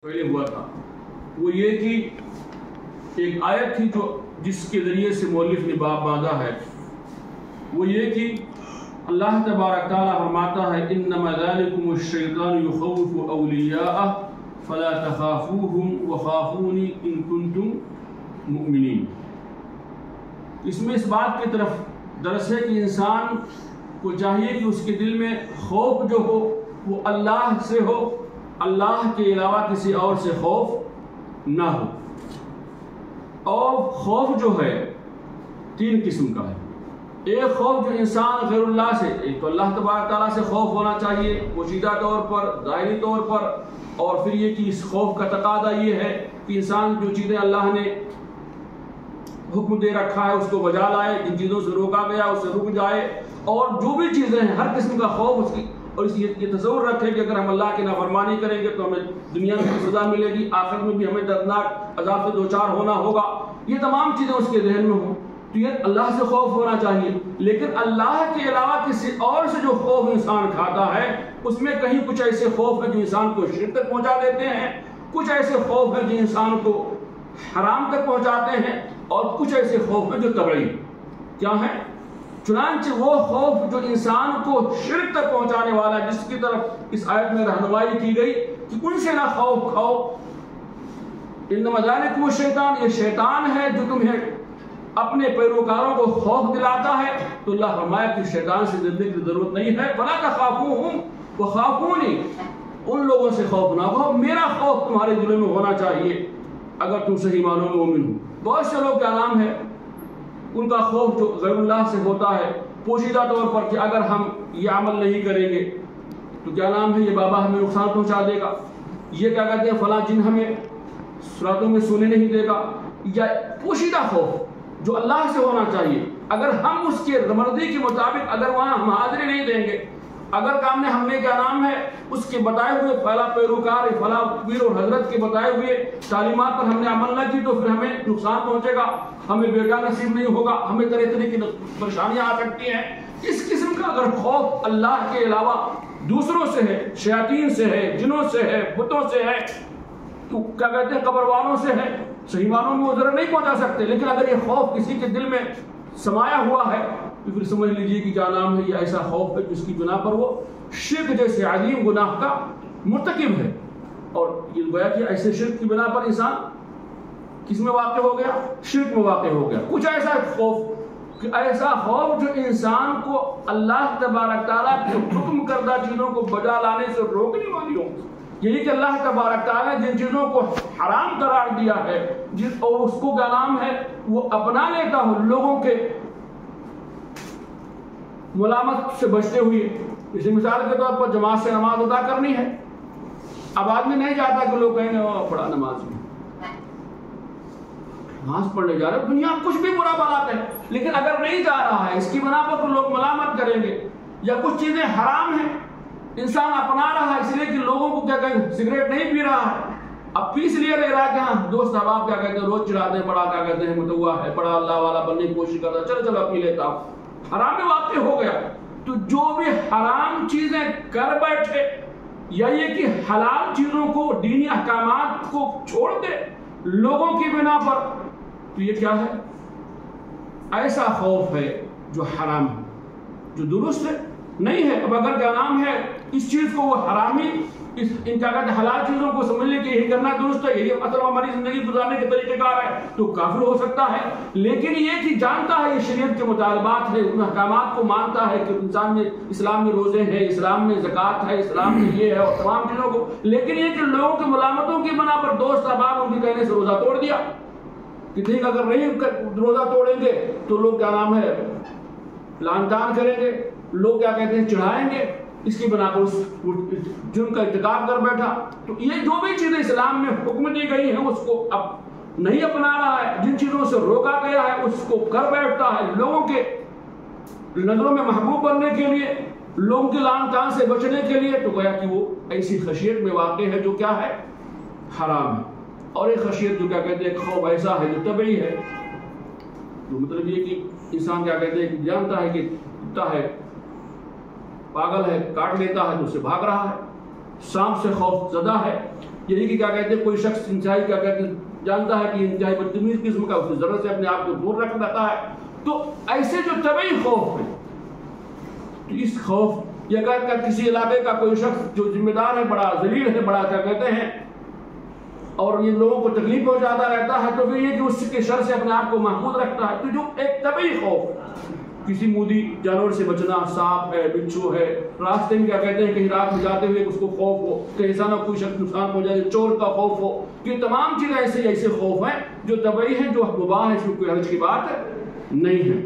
پہلے ہوا تھا وہ یہ کہ ایک آیت تھی جو جس کے ذریعے سے مؤلف نے باب باندھا ہے، وہ یہ کہ اللہ تبارک تعالیٰ فرماتا ہے انما ذالکم الشیطان یخوف اولیاءہ فلا تخافوہم وخافونی ان کنتم مؤمنین۔ اس میں اس بات کی طرف درس ہے کہ انسان کو چاہیے کہ اس کے دل میں خوف جو ہو وہ اللہ سے ہو، اللہ کے علاوہ کسی اور سے خوف نہ ہو۔ اور خوف جو ہے تین قسم کا ہے۔ ایک خوف جو انسان غیر اللہ سے، ایک تو اللہ تبارک تعالیٰ سے خوف ہونا چاہیے پوشیدہ طور پر، ظاہری طور پر، اور پھر یہ کہ اس خوف کا تقاضا یہ ہے کہ انسان جو چیزیں اللہ نے حکم دے رکھا ہے اس کو بجا لائے، جن چیزوں سے روکا گیا اس سے رک جائے، اور جو بھی چیزیں ہیں ہر قسم کا خوف اس کی، اور یہ تصور رکھے کہ اگر ہم اللہ کی نافرمانی کریں گے تو ہمیں دنیا میں بھی سزا ملے گی، آخرت میں بھی ہمیں دردناک عذاب سے دوچار ہونا ہوگا۔ یہ تمام چیزیں اس کے ذہن میں ہوں تو یہ اللہ سے خوف ہونا چاہیے۔ لیکن اللہ کے علاوہ کسی اور سے جو خوف انسان کھاتا ہے اس میں کہیں کچھ ایسے خوف ہیں جو انسان کو شرک تک پہنچا دیتے ہیں، کچھ ایسے خوف ہیں جو انسان کو حرام تک پہنچاتے ہیں، اور کچھ ایسے خوف ہیں جو طبعی کیا ہیں۔ چنانچہ وہ خوف جو انسان کو شرک تک پہنچانے والا ہے، جس کی طرف اس آیت میں رہنمائی کی گئی کہ ان سے نہ خوف کھاؤ، انما ذالکم الشیطان، یہ شیطان ہے جو تمہیں اپنے پیروکاروں کو خوف دلاتا ہے۔ تو اللہ فرمایا کہ شیطان سے ڈرنے کی ضرورت نہیں ہے، فلا تخافوہم وخافونی، ان لوگوں سے خوف نہ ہو، میرا خوف تمہارے دلوں میں ہونا چاہیے اگر تم صحیح معنوں میں مومن ہو۔ بہت سے لوگ کیا نام ہے ان کا خوف جو غیر اللہ سے ہوتا ہے پوشیدہ طور پر کہ اگر ہم یہ عمل نہیں کریں گے تو کیا نام ہے یہ بابا ہمیں نقصان پہنچا دے گا، یہ کیا کہتے ہیں فلاں جن ہمیں راتوں میں سونے نہیں دے گا، یا پوشیدہ خوف جو اللہ سے ہونا چاہیے۔ اگر ہم اس کے مرضی کے مطابق اگر وہاں ہم حاضری نہیں دیں گے، اگر کام نے ہم نے کیا نام ہے اس کے بتائے ہوئے فلاں پیروکار فلاں پیر اور حضرت کے بتائے ہوئے تعلیمات پر ہم نے عمل نہ کی تو پھر ہمیں نقصان پہنچے گا، ہمیں بیٹا نصیب نہیں ہوگا، ہمیں طرح طرح کی پریشانیاں آ سکتی ہیں۔ اس قسم کا اگر خوف اللہ کے علاوہ دوسروں سے ہے، شیاطین سے ہے، جنوں سے ہے، بتوں سے ہے، تو کیا کہتے ہیں قبر والوں سے ہے، صحیح معنوں میں وہ ضرر نہیں پہنچا سکتے۔ لیکن اگر یہ خوف کسی کے دل میں سمایا ہوا ہے تو پھر سمجھ لیجیے کہ کیا نام ہے یہ ایسا خوف ہے جس کی بنا پر وہ شرک جیسے عظیم گناہ کا مرتکب ہے۔ اور یہ گویا کہ ایسے شرک کی بنا پر انسان کس میں واقع ہو گیا؟ شرک میں واقع ہو گیا۔ کچھ ایسا خوف کہ ایسا خوف جو انسان کو اللہ تبارک تعالیٰ کے حکم کردہ چیزوں کو بجا لانے سے روکنے والی ہو، یہی کہ اللہ تبارک تعالیٰ نے جن چیزوں کو حرام قرار دیا ہے اور اس کو کیا نام ہے وہ اپنا لیتا ہو لوگوں کے ملامت سے بچتے ہوئے۔ اسی مثال کے طور پر جماعت سے نماز ادا کرنی ہے، اب آدمی نہیں چاہتا کہ لوگ کہیں پڑھا نماز میں، نماز پڑھنے جا رہے دنیا کچھ بھی برا بات ہے، لیکن اگر نہیں جا رہا ہے اس کی بنا پر تو لوگ ملامت کریں گے، یا کچھ چیزیں حرام ہیں انسان اپنا رہا ہے اس لیے کہ لوگوں کو کیا کہیں سگریٹ نہیں پی رہا ہے، اب پی اس لیے رہ رہا کہ ہاں دوست احباب کیا کہتے ہیں روز چڑھاتے ہیں، بڑا کیا کہتے ہیں متوا ہے، بڑا اللہ والا بننے کی کوشش کرتا ہے، چلو چلو پی لیتا ہوں، حرام میں واقع ہو گیا۔ تو جو بھی حرام چیزیں کر بیٹھے یا یہ کہ حلال چیزوں کو دینی احکامات کو چھوڑ دے لوگوں کی بنا پر، تو یہ کیا ہے؟ ایسا خوف ہے جو حرام ہے، جو درست ہے نہیں ہے۔ اب اگر کیا نام ہے اس چیز کو وہ حرامی ان کیا کہتے ہیں حلال چیزوں کو سمجھ لے کہ یہی کرنا درست ہے، یہی اصل ہماری زندگی گزارنے کے طریقہ کار ہے، تو کافر ہو سکتا ہے۔ لیکن یہ کہ جانتا ہے یہ شریعت کے مطالبات ہے، ان احکامات کو مانتا ہے کہ انسان میں اسلام میں روزے ہیں، اسلام میں زکوٰۃ ہے، اسلام میں یہ ہے اور تمام چیزوں کو، لیکن یہ کہ لوگوں کے ملامتوں کی بنا پر دوست احباب ان کے کہنے سے روزہ توڑ دیا کہ ٹھیک اگر نہیں روزہ توڑیں گے تو لوگ کیا نام ہے لعن طعن کریں گے، لوگ کیا کہتے ہیں چڑھائیں گے، اس کی بنا پر اس جرم کا ارتکاب کر بیٹھا۔ تو یہ جو بھی چیزیں اسلام میں حکم دی گئی ہیں اس کو اب نہیں اپنا رہا ہے، جن چیزوں سے روکا گیا ہے اس کو کر بیٹھتا ہے لوگوں کے نظروں میں محبوب بننے کے لیے، لوگوں کے لعن طعن سے بچنے کے لیے، تو گویا کہ وہ ایسی خشیت میں واقع ہے جو کیا ہے حرام ہے۔ اور ایک خشیت جو کیا کہتے ہیں خوف ایسا ہے جو طبعی ہے، تو مطلب یہ کہ انسان کیا کہتے ہیں جانتا ہے کہ کتا ہے پاگل ہے کاٹ لیتا ہے تو اسے بھاگ رہا ہے، سانپ سے خوف زدہ ہے، یعنی کہ کیا کہتے ہیں کوئی شخص انتہائی کیا کہتے ہیں جانتا ہے کہ انتہائی بدتمیز قسم کا، اس کی ضرورت سے اپنے آپ کو دور رکھ رہتا ہے. تو ایسے جو طبعی خوف ہے، تو اس خوف یا اگر کسی علاقے کا کوئی شخص جو ذمہ دار ہے، بڑا ذلیل ہے، بڑا کیا کہتے ہیں اور یہ لوگوں کو تکلیف پہنچاتا رہتا ہے، تو پھر یہ کہ اس کے شر سے اپنے آپ کو محفوظ رکھتا ہے. تو جو ایک طبعی خوف، کسی مودی جانور سے بچنا، سانپ ہے، بچھو ہے، راستے میں کیا کہتے ہیں کہیں رات میں جاتے ہوئے اس کو خوف ہو کہ انسان کو کوئی شخص نقصان پہنچائے، چور کا خوف ہو، یہ تمام چیزیں ایسے خوف ہیں جو طبعی ہیں، جو مباح ہے، اس میں کوئی حرج کی بات نہیں ہے.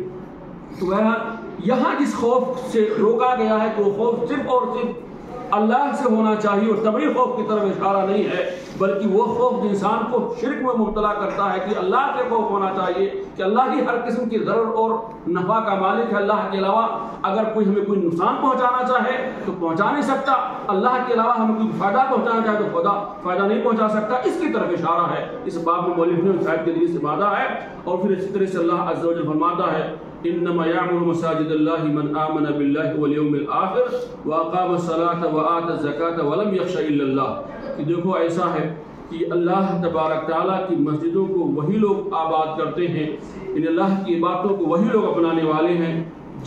تو بہرحال یہاں جس خوف سے روکا گیا ہے کہ وہ خوف صرف اور صرف اللہ سے ہونا چاہیے، اور طبعی خوف کی طرف اشارہ نہیں ہے، بلکہ وہ خوف جو انسان کو شرک میں مبتلا کرتا ہے کہ اللہ سے خوف ہونا چاہیے کہ اللہ ہی ہر قسم کی ضرر اور نفع کا مالک ہے. اللہ کے علاوہ اگر کوئی ہمیں کوئی نقصان پہنچانا چاہے تو پہنچا نہیں سکتا، اللہ کے علاوہ ہمیں کوئی فائدہ پہنچانا چاہے تو فائدہ نہیں پہنچا سکتا. اس کی طرف اشارہ ہے اس باب میں مؤلف نے شاید کے ذریعے سے مادہ ہے. اور پھر اسی طرح سے اللہ عز و جل فرماتا ہے انما يعمر مساجد الله من آمن بالله واليوم الآخر واقام الصلاة وآتى الزكاة ولم يخش الا الله. کہ دیکھو ایسا ہے کہ اللہ تبارک تعالیٰ کی مسجدوں کو وہی لوگ آباد کرتے ہیں، ان اللہ کی عبادتوں کو وہی لوگ اپنانے والے ہیں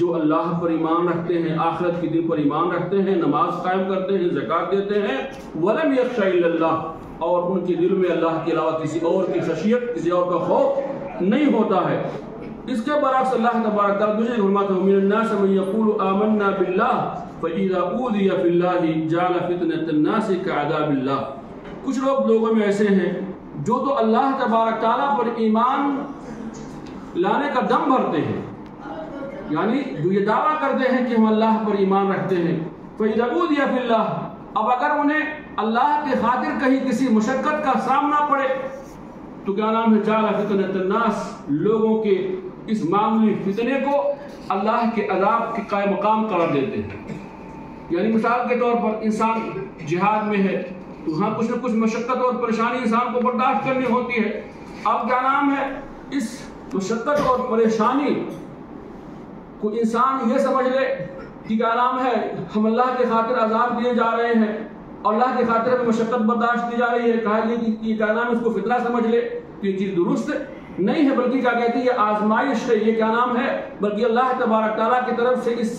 جو اللہ پر ایمان رکھتے ہیں، آخرت کے دن پر ایمان رکھتے ہیں، نماز قائم کرتے ہیں، زکوٰۃ دیتے ہیں. ولم يخش الا اللہ، اور ان کے دل میں اللہ کے علاوہ کسی اور کی خشیت، کسی اور کا خوف نہیں ہوتا ہے. اس کے برعکس اللہ تبارک تعالیٰ دوسرے فرماتا ہے من الناس من يقول آمنا بالله فإذا أوذي في الله جعل فتنة الناس كعذاب الله. کچھ لوگوں میں ایسے ہیں جو تو اللہ تبارک تعالیٰ پر ایمان لانے کا دم بھرتے ہیں، یعنی جو یہ دعویٰ کرتے ہیں کہ ہم اللہ پر ایمان رکھتے ہیں. فإذا أوذي في الله، اب اگر انہیں اللہ کے خاطر کہیں کسی مشقت کا سامنا پڑے تو کیا نام ہے جعل فتنة الناس، لوگوں کے اس معمولی فتنے کو اللہ کے عذاب کے قائم مقام قرار دیتے ہیں. یعنی مثال کے طور پر انسان جہاد میں ہے تو وہاں کچھ نہ کچھ مشقت اور پریشانی انسان کو برداشت کرنی ہوتی ہے. اب کیا نام ہے اس مشقت اور پریشانی کو انسان یہ سمجھ لے کہ کیا نام ہے ہم اللہ کے خاطر عذاب دیے جا رہے ہیں، اللہ کی خاطر میں مشقت برداشت کی جا رہی ہے، کہا یہ کیا نام ہے اس کو فتنہ سمجھ لے تو یہ چیز درست نہیں ہے، بلکہ کیا کہتے ہیں یہ آزمائش ہے، یہ کیا نام ہے بلکہ اللہ تبارک تعالیٰ کی طرف سے اس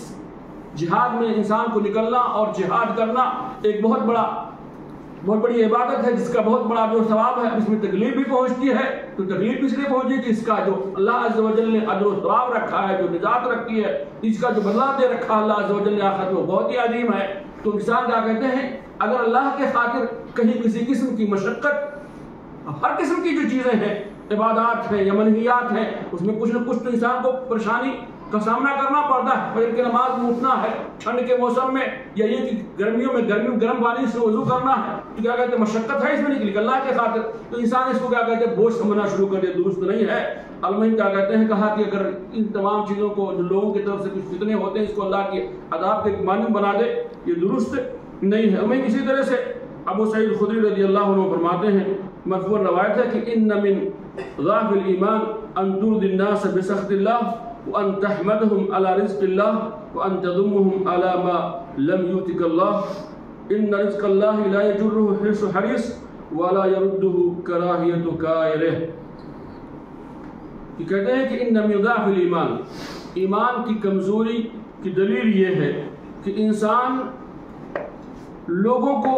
جہاد میں انسان کو نکلنا اور جہاد کرنا ایک بہت بڑی عبادت ہے جس کا بہت بڑا جو ثواب ہے. اس میں تکلیف بھی پہنچتی ہے تو تکلیف اس لیے پہنچی کہ اس کا جو اللہ عز و جل نے اجر و ثواب رکھا ہے، جو نجات رکھی ہے، اس کا جو بدلہ دے رکھا اللہ عز و جل نے آخرت میں بہت ہی عظیم ہے. تو انسان کیا کہتے ہیں اگر اللہ کے خاطر کہیں کسی قسم کی مشقت، ہر قسم کی جو چیزیں ہیں، عبادات ہیں یا منہیات ہیں، اس میں کچھ نہ کچھ تو انسان کو پریشانی کا سامنا کرنا پڑتا ہے. فجر کی نماز میں اٹھنا ہے ٹھنڈ کے موسم میں، یا یہ کہ گرمیوں میں گرم پانی سے وضو کرنا ہے، تو کیا کہتے ہیں مشقت ہے اس میں نکلی اللہ کے خاطر، تو انسان اس کو کیا کہتے ہیں بوجھ سمجھنا شروع کر دے، درست نہیں ہے. المہم کیا کہتے ہیں کہا کہ اگر ان تمام چیزوں کو جو لوگوں کی طرف سے کچھ فتنے ہوتے ہیں اس کو اللہ کے عذاب کے مانند بنا دے، یہ درست نہیں ہے. المہم اسی طرح سے ابو سعید خدری رضی اللہ عنہ فرماتے ہیں، مرفوع روایت ہے کہ ان من ضعف الایمان ان ترضي الناس بسخط الله وان تحمدهم على رزق الله وان تذمهم على ما لم يؤتك الله ان رزق الله لا يجره حرص حريص ولا يرده كراهية كائره. یہ کہتے ہیں کہ ان من ضعف الایمان، ایمان کی کمزوری کی دلیل یہ ہے کہ انسان لوگوں کو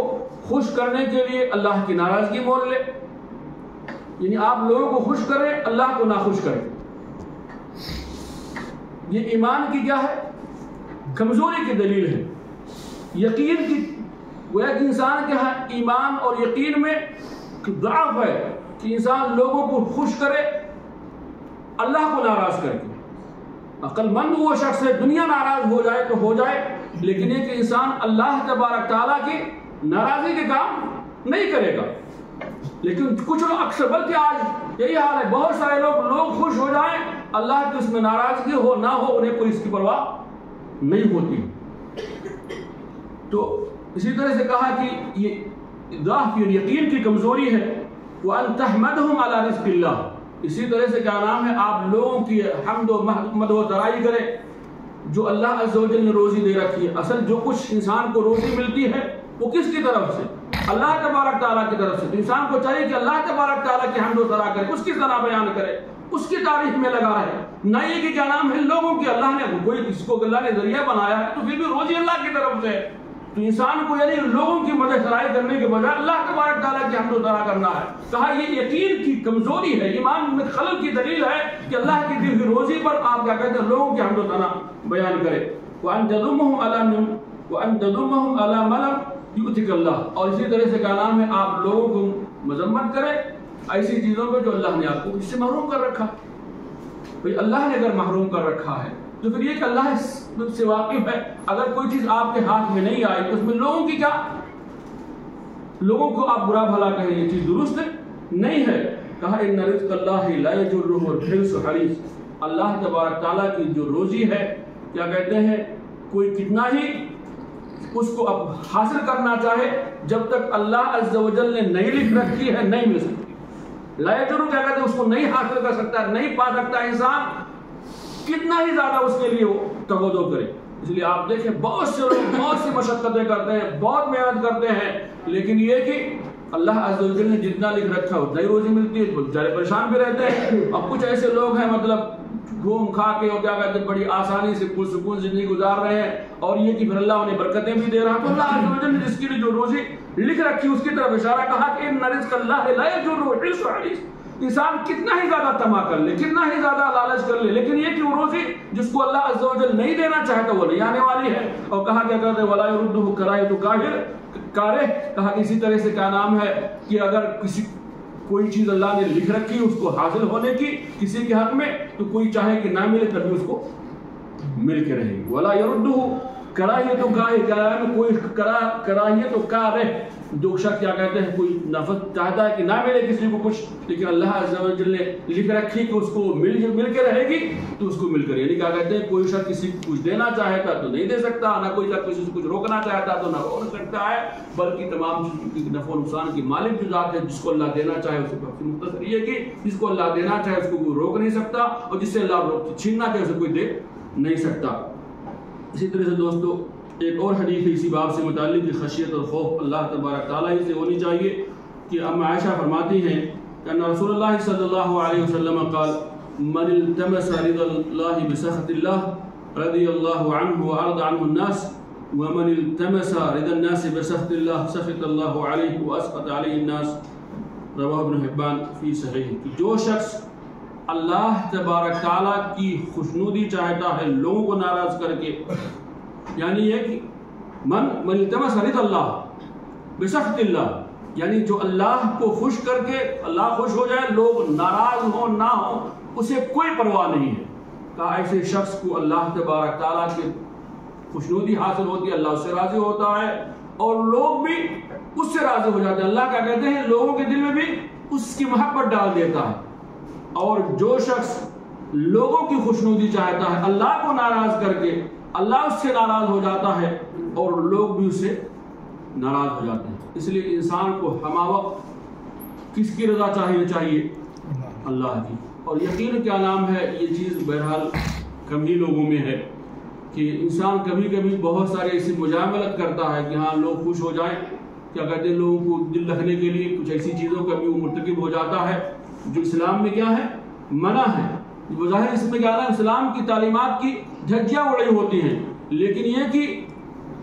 خوش کرنے کے لیے اللہ کی ناراضگی مول لے، یعنی آپ لوگوں کو خوش کریں اللہ کو ناخوش کریں. یہ ایمان کی کیا ہے کمزوری کی دلیل ہے. یقین کی گویا کہ انسان کے ہاں ایمان اور یقین میں ضعف ہے کہ انسان لوگوں کو خوش کرے اللہ کو ناراض کر کے. عقل مند وہ شخص ہے دنیا ناراض ہو جائے تو ہو جائے، لیکن یہ کہ انسان اللہ تبارک تعالیٰ کی ناراضی کے کام نہیں کرے گا. لیکن کچھ لوگ اکثر، بلکہ آج یہی حال ہے، بہت سارے لوگ خوش ہو جائیں، اللہ کی اس میں ناراضگی ہو نہ ہو انہیں کوئی اس کی پرواہ نہیں ہوتی. تو اسی طرح سے کہا کہ یہ ضعف یقین کی کمزوری ہے. وَأَن تَحْمَدْهُمْ عَلَى رِزْقِ اللَّهِ، اسی طرح سے کیا نام ہے آپ لوگوں کی حمد و مدح و ترائی کریں جو اللہ عز و جل نے روزی دے رکھی ہے. اصل جو کچھ انسان کو روزی ملتی ہے وہ کس کی طرف سے؟ اللہ تبارک تعالیٰ کی طرف سے، تو انسان کو چاہیے کہ اللہ تبارک تعالیٰ کی حمد و ثنا کرے، اس کی ثنا بیان کرے، اس کی تعریف میں لگا رہے، نہ یہ کہ کیا نام ہے لوگوں کی اللہ نے کوئی کسی کو اللہ نے ذریعہ بنایا ہے تو پھر بھی روزی اللہ کی طرف سے، تو انسان کو یعنی لوگوں کی مدح خرائی کرنے کے بجائے اللہ تبارک تعالیٰ کی حمد و ثنا کرنا ہے۔ کہا یہ یقین کی کمزوری ہے، ایمان میں خلل کی دلیل ہے کہ اللہ کی دی ہوئی روزی پر آپ کیا کہتے ہیں لوگوں کی حمد و ثنا بیان کرے۔ وَأَن تَذُمَّهُمْ عَلَى مَا لَمْ يُؤْتِكَ اللَّهُ، اور اسی طرح سے کیا نام ہے آپ لوگوں کو مذمت کرے ایسی چیزوں پہ جو اللہ نے آپ کو اس سے محروم کر رکھا۔ بھئی اللہ نے اگر محروم کر رکھا ہے تو پھر یہ کہ اللہ اس سے واقف ہے، اگر کوئی چیز آپ کے ہاتھ میں نہیں آئی تو اس میں لوگوں کی کیا، لوگوں کو آپ برا بھلا کہیں یہ چیز درست نہیں ہے۔ کہا ان رزق اللہ لا یجرہ الحرص حریص، اللہ تبارک تعالیٰ کی جو روزی ہے کیا کہتے ہیں کوئی کتنا ہی اس کو اب حاصل کرنا چاہے جب تک اللہ عز و جل نے نہیں لکھ رکھی ہے نہیں مل سکتی۔ لا یجرہ کیا کہتے ہیں اس کو نہیں حاصل کر سکتا، نہیں پا سکتا انسان، کتنا ہی زیادہ اس کے لیے وہ تگودو کرے۔ اس لیے آپ دیکھیں بہت سے لوگ بہت سی مشقتیں کرتے ہیں، بہت محنت کرتے ہیں، لیکن یہ کہ اللہ عز و جل نے جتنا لکھ رکھا اتنا ہی روزی ملتی ہے، بیچارے پریشان بھی رہتے ہیں۔ اب کچھ ایسے لوگ ہیں مطلب گھوم کھا کے اور کیا کہتے ہیں بڑی آسانی سے پرسکون زندگی گزار رہے ہیں، اور یہ کہ پھر اللہ انہیں برکتیں بھی دے رہا ہے۔ تو اللہ عز و جل نے جس کے لیے جو روزی لکھ رکھی اس کی طرف اشارہ کہا کہ ان رزق اللہ لا یجرہ الحرص حریص، انسان کتنا ہی زیادہ طمع کر لے، کتنا ہی زیادہ لالچ کر لے، لیکن یہ کہ وہ روزی جس کو اللہ عز و جل نہیں دینا چاہتا وہ نہیں آنے والی ہے۔ اور کہا کیا کہتے ہیں ولا یردہ کراہۃ کارہ، کہا اسی طرح سے کیا نام ہے کہ اگر کسی کوئی چیز اللہ نے لکھ رکھی اس کو حاصل ہونے کی کسی کے حق میں تو کوئی چاہے کہ نہ ملے تبھی اس کو مل کے رہے گی۔ ولا یردہ کراہیت کوئی کراہیت کارہ، جو شخص کیا کہتے ہیں کوئی نفرت چاہتا ہے کہ نہ ملے کسی کو کچھ، لیکن اللہ عز و جل نے لکھ رکھی کہ اس کو مل کے رہے گی تو اس کو مل کر، یعنی کیا کہتے ہیں کوئی شخص کسی کو کچھ دینا چاہتا تو نہیں دے سکتا، نہ کوئی شخص کسی سے کچھ روکنا چاہتا تو نہ روک سکتا ہے، بلکہ تمام چیزوں کی نفع و نقصان کی مالک جو ذات ہے، جس کو اللہ دینا چاہے اسے مختصر یہ کہ جس کو اللہ دینا چاہے اس کو کوئی روک نہیں سکتا، اور جس سے اللہ چھیننا چاہے اسے کوئی دے نہیں سکتا۔ اسی طرح سے دوستو ایک اور حدیث اسی باب سے متعلق خشیت اور خوف اللہ تبارک تعالیٰ ہی سے ہونی چاہیے کہ ام عائشہ فرماتی ہیں کہ ان رسول اللہ صلی اللہ علیہ وسلم قال من التمس رضا اللہ بسخط اللہ رضی اللہ عنہ وارض عنہ الناس ومن التمس رضا الناس بسخط اللہ سخط اللہ علیہ واسخط علیہ الناس، رواہ ابن حبان فی صحیح۔ کہ جو شخص اللہ تبارک تعالیٰ کی خوشنودی چاہتا ہے لوگوں کو ناراض کر کے، یعنی یہ کہ من التمس رضا اللہ بسخط اللہ، یعنی جو اللہ کو خوش کر کے اللہ خوش ہو جائے، لوگ ناراض ہوں نہ ہوں اسے کوئی پرواہ نہیں ہے۔ کہا ایسے شخص کو اللہ تبارک تعالیٰ کی خوشنودی حاصل ہوتی ہے، اللہ اس سے راضی ہوتا ہے اور لوگ بھی اس سے راضی ہو جاتے ہیں۔ اللہ کیا کہتے ہیں لوگوں کے دل میں بھی اس کی محبت ڈال دیتا ہے۔ اور جو شخص لوگوں کی خوشنودی چاہتا ہے اللہ کو ناراض کر کے، اللہ اس سے ناراض ہو جاتا ہے اور لوگ بھی اس سے ناراض ہو جاتے ہیں۔ اس لیے انسان کو ہمہ وقت کس کی رضا چاہیے؟ اللہ کی۔ اور یقین کیا نام ہے یہ چیز بہرحال کم ہی لوگوں میں ہے کہ انسان کبھی کبھی بہت سارے ایسی مجاملت کرتا ہے کہ ہاں لوگ خوش ہو جائیں، کیا کہتے ہیں لوگوں کو دل رکھنے کے لیے کچھ ایسی چیزوں کا بھی وہ مرتکب ہو جاتا ہے جو اسلام میں کیا ہے منع ہے۔ بظاہر اس میں کیا ہے اسلام کی تعلیمات کی دھجیاں اڑی ہوتی ہیں، لیکن یہ کہ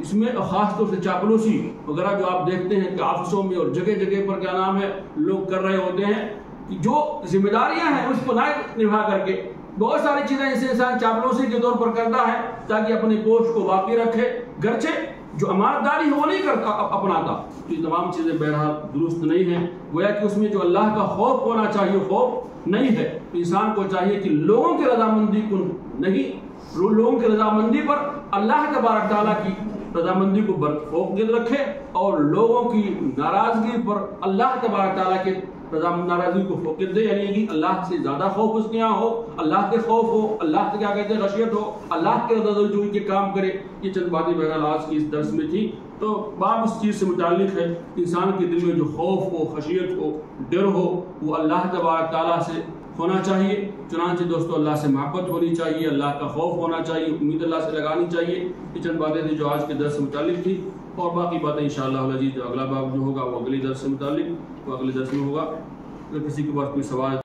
اس میں خاص طور سے چاپلوسی وغیرہ جو آپ دیکھتے ہیں کہ آفسوں میں اور جگہ جگہ پر کیا نام ہے لوگ کر رہے ہوتے ہیں کہ جو ذمہ داریاں ہیں اس کو نہ نبھا کر کے بہت ساری چیزیں اسے انسان چاپلوسی کے طور پر کرتا ہے تاکہ اپنے پوسٹ کو باقی رکھے، گرچہ جو امانتداری ہے وہ نہیں کرتا اپناتا۔ تو یہ تمام چیزیں بہرحال درست نہیں ہیں، گویا کہ اس میں جو اللہ کا خوف ہونا چاہیے خوف نہیں ہے۔ انسان کو چاہیے کہ لوگوں کی رضامندی کو نہیں، لوگوں کی رضامندی پر اللہ تبارک تعالیٰ کی رضامندی کو فوق رکھے، اور لوگوں کی ناراضگی پر اللہ تبارک تعالیٰ کے ناراضگی کو فوقیت دے، یعنی کہ اللہ سے زیادہ خوف اس کے یہاں ہو، اللہ کے خوف ہو، اللہ سے کیا کہتے ہیں خشیت ہو، اللہ کے رضا جوئی کے کام کرے۔ یہ چند باتیں بہرحال آج کی اس درس میں تھی۔ تو باب اس چیز سے متعلق ہے انسان کے دل میں جو خوف ہو، خشیت ہو، ڈر ہو، وہ اللہ تبارک تعالیٰ سے ہونا چاہیے۔ چنانچہ دوستو اللہ سے محبت ہونی چاہیے، اللہ کا خوف ہونا چاہیے، امید اللہ سے لگانی چاہیے۔ یہ چند باتیں تھیں جو آج کے درس سے متعلق تھی۔ اور باقی باتیں انشاءاللہ العزیز اگلا باب جو ہوگا وہ اگلی درس سے متعلق وہ اگلے درس میں ہوگا. اگر کسی کے پاس کوئی سوال